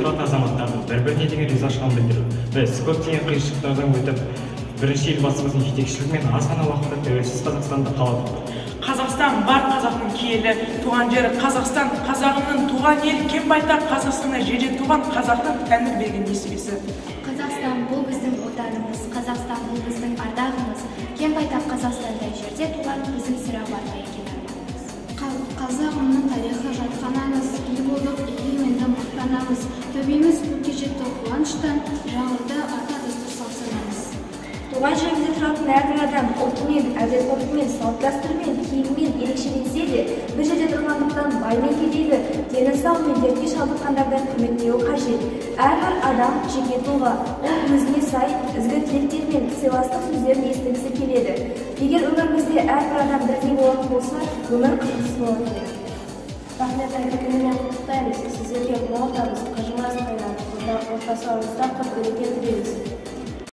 тұратын азаматтардың бір-біріне деген ризашылығын білдіру. Біз көптеген қиыншылықтардан өтіп, бірінші елбасымыздың жетекшілігімен аз ғана уақытта тәуелсіз Қазақстанды қаладық. Қазақстан бар қазақтың киелі туған жері, Қазақстан қазағының туған ел, кем байтақ Қазақстана жерде туған қазақтың тәңір берген несібесі. Қазақстан бұл біздің отанымыз, Қазақстан бұл біздің ардағымыз, кем байтақ Қазақстанда жерде туған біздің сірә бар ма екен арманымыз. Қазағымның тарихы жатқан аңыз, ел болдық егеменді мақтанамыз, төбеміз көкке жетті қуаныштан, жаңғырды ата дәстүр салт-санамыз. Туған жерімізде тұратын әрбір адам ұлтымен, әдет-ғұрпымен, салт-дәстүрімен, киімімен ерекшеленсе де, бір жерде тұрғандықтан бай мен кедейді, дені сау мен дертке шалдыққандарды құрметтеуі қажет. Әрбір адам жеке тұлға, ол өзіне сай ізгі тілектер мен сыйластық сөздерін естігісі келеді. Егер өмірімізде әрбір адам бірдей болатын болса, өмір қызықсыз болады. Рахмет айтып күнімен құттықтаймыз, сіздерге мол табыс, қажымас қайрат, отбасыларыңызда құт-береке тілейміз.